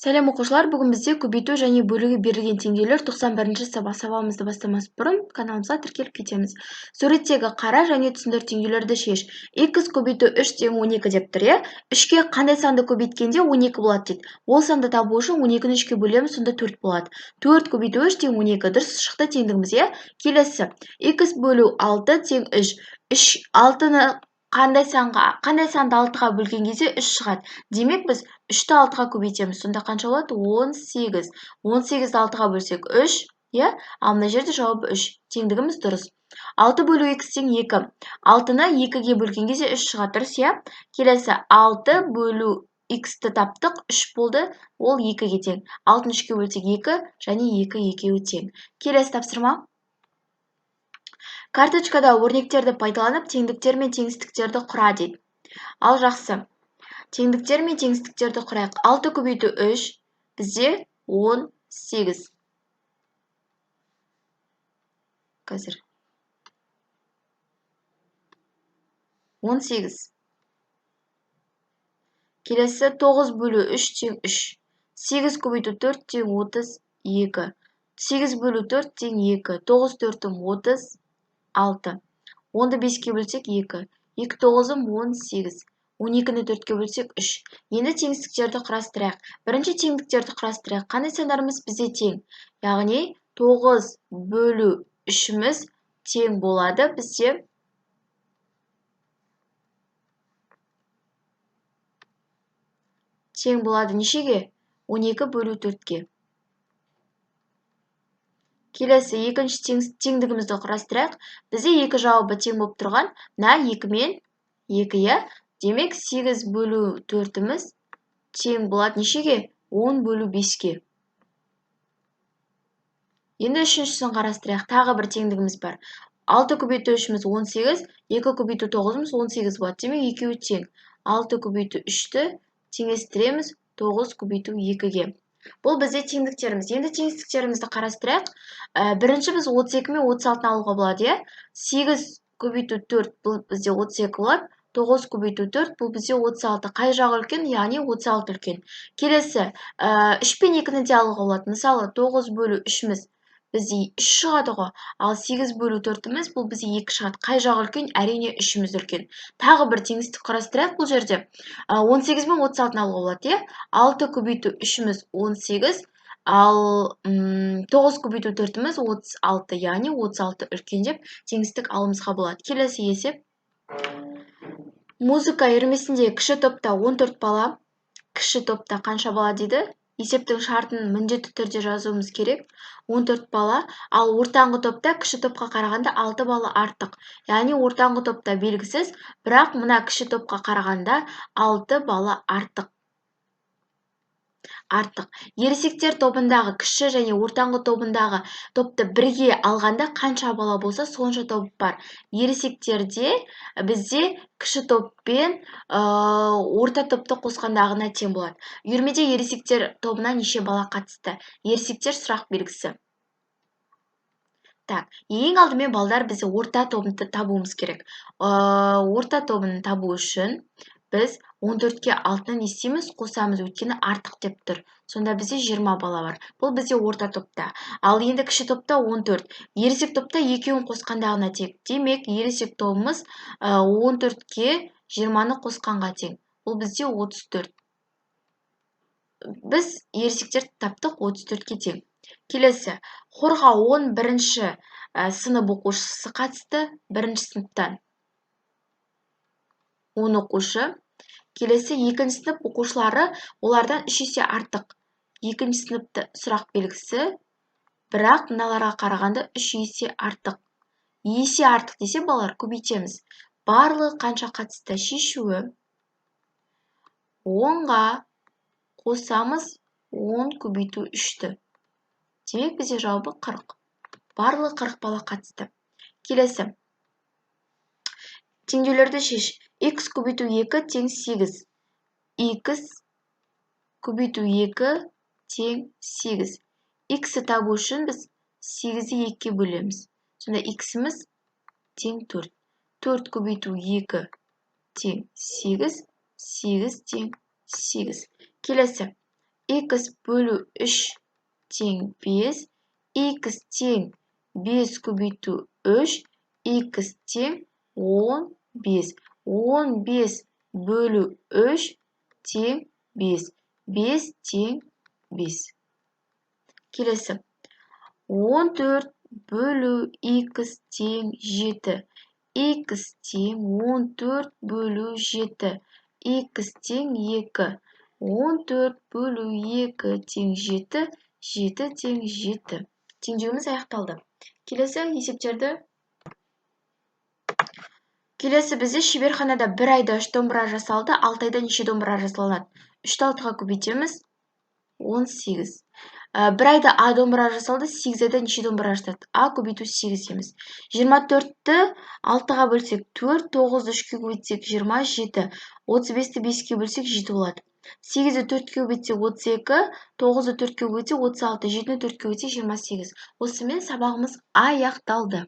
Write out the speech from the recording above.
Сәлем оқушылар, бүгін бізде көбейту және бөлуге берілген теңдеулер 91-ші сабағымызды бастамас бұрын каналымызға тіркеліп кетеміз. Суреттегі қара және түсіндір теңдеулерді шеш. X көбейту 3 тең 12 деп тұр, 3-ке қандай санды көбейткенде 12 болады дейді. Ол санды табу үшін 12-ні 3-ке бөлеміз, сонда 4 болады. 4 көбейту 3 тең 12, дұрыс шықты теңдігіміз, Келесі, X бөлу 6 тең 3. 6-ны қандай санды 6-ға бөлген кезде 3 шығады. Демек біз 3-ті 6-ға көбейтеміз. Сонда қанша болады? 18. 18-ді 6-ға бөлсек 3, ал мына жерде жауабы 3. Теңдігіміз дұрыс. 6 бөлу x тең 2. 6-ны 2-ге бөлген кезде 3 шығады, дұрыс, Келесі 6 бөлу x-ті таптық, 3 болды, ол 2-ге тең. 6-ны 3-ке бөлсек 2 және 2 екеуі тең. Келесі тапсырма. Карточкада өрнектерді пайдаланып теңдіктер мен теңістіктерді құра дейді. Ал жақсы. Теңдіктер мен теңістіктерді құрайық. 6 көбейту 3 бізде 18. Қазір. 18. Келесі 9 бөлу 3 тең 3. 8 көбейту 4 тең 32. 8 бөлу 4 тең 2. 9 4-ім 36. 10-ды 5-ке бөлсек 2. 2 9-ым 18. 12-ні 4-ке бөлсек 3. Енді теңістіктерді құрастырайық. Бірінші теңдіктерді құрастырайық. Қандай сандарымыз бізде тең? Яғни 9 бөлу 3-іміз тең болады бізде. Тең болады нешеге? 12 бөлу 4-ке. Келесі екінші теңдігімізді құрастырайық. Бізде 2 жауабы тең болып тұрған. Мына 2 мен 2, Демек 8 бөлу 4-іміз тең болады нешеге? 10 бөлу 5-ке. Енді үшіншісін қарастырайық. Тағы бір теңдігіміз бар. 6 көбейту 3-іміз 18, 2 көбейту 9-ымыз 18 болады. Демек екеуі тең. 6 көбейту 3-ті теңестіреміз 9 көбейту 2-ге. Бұл бізде теңдіктеріміз. Енді теңістіктерімізді қарастырайық. Бірінші біз 32 мен 36-ны алуға болады, 8 көбейту 4 бұл бізде 32 болады. 9 көбейту 4 бұл бізде 36. Қай жағы үлкен? Яғни 36 үлкен. Келесі, 3 пен 2-ні де алуға болады. Мысалы, 9 бөлу 3-іміз бізде 3 шығады ғой. Ал 8 бөлу 4-іміз бұл бізде 2 шығады. Қай жағы үлкен? Әрине 3-іміз үлкен. Тағы бір теңістік қарастырайық бұл жерде. 18 мен 36-ны алуға болады, 6 көбейту 3-іміз 18, ал 9 көбейту 4-іміз 36, яғни 36 үлкен деп теңістік алуымызға болады. Келесі есеп. Музыка үйірмесінде кіші топта 14 бала, кіші топта қанша бала дейді? Есептің шартын міндетті түрде жазуымыз керек. 14 бала, ал ортаңғы топта кіші топқа қарағанда 6 бала артық. Яғни ортаңғы топта белгісіз, бірақ мына кіші топқа қарағанда 6 бала артық. Ересектер тобындағы кіші және ортаңғы тобындағы топты бірге алғанда қанша бала болса сонша топ бар. Ересектерде бізде кіші топпен орта топты қосқандағына тең болады. Үйірмеде ересектер тобына неше бала қатысты? Ересектер сұрақ белгісі. Так, ең алдымен балдар бізде орта тобын табуымыз керек. Орта тобын табу үшін біз 14-ке 6-ны істейміз, қосамыз, өйткені артық деп тұр. Сонда бізде 20 бала бар. Бұл бізде орта топта. Ал енді кіші топта 14. Ересек топта екеуін қосқандағына тең. Демек, ересек тобымыз 14-ке 20-ны қосқанға тең. Бұл бізде 34. Біз ересектер таптық 34-ке тең. Келесі, хорға 11-ші сынып оқушысы қатысты, 1-ші сыныптан. 10 оқушы. Келесі 2-ші сынып оқушылары олардан 3 есе артық. 2-ші сыныпты сұрақ белгісі, бірақ мыналарға қарағанда 3 есе артық. Есе артық десе балалар көбейтеміз. Барлығы қанша қатысты? Шешуі. 10-ға қосамыз 10 көбейту 3-ті. Демек бізде жауабы 40. Барлығы 40 бала қатысты. Келесі. Теңдеулерді шеш. X көбейту 2 тең 8. X көбейту 2 тең 8. X-ті табу үшін біз 8-ді 2-ке бөлеміз. Сонда X-іміз тең 4. 4 көбейту 2 тең 8. 8 тең 8. Келесі. x бөлу 3 тең 5, x тең 5 көбейту 3, x тең 15. 15 бөлу 3 тең 5. 5 тең 5. Келесі. 14 бөлу x тең 7. X тең 14 бөлу 7. X тең 2. 14 бөлу 2 тең 7. 7 тең 7. Теңдеуіміз аяқталды. Келесі есептерді. Келесі бізде шеберханада 1 айда 3 домбыра жасалды, 6 айда неше домбыра жасалынады? 3-ті 6-ға көбейтеміз, 18. 1 айда А домбыра жасалды, 8 айда неше домбыра жасалады? А көбейту 8 дейміз. 24-ті 6-ға бөлсек 4, 9-ды 3-ке көбейтсек 27, 35-ті 5-ке бөлсек 7 болады. 8-ді 4-ке көбейтсек 32, 9-ды 4-ке көбейтсек 36, 7-ді 4-ке көбейтсек 28. Осымен сабағымыз аяқталды.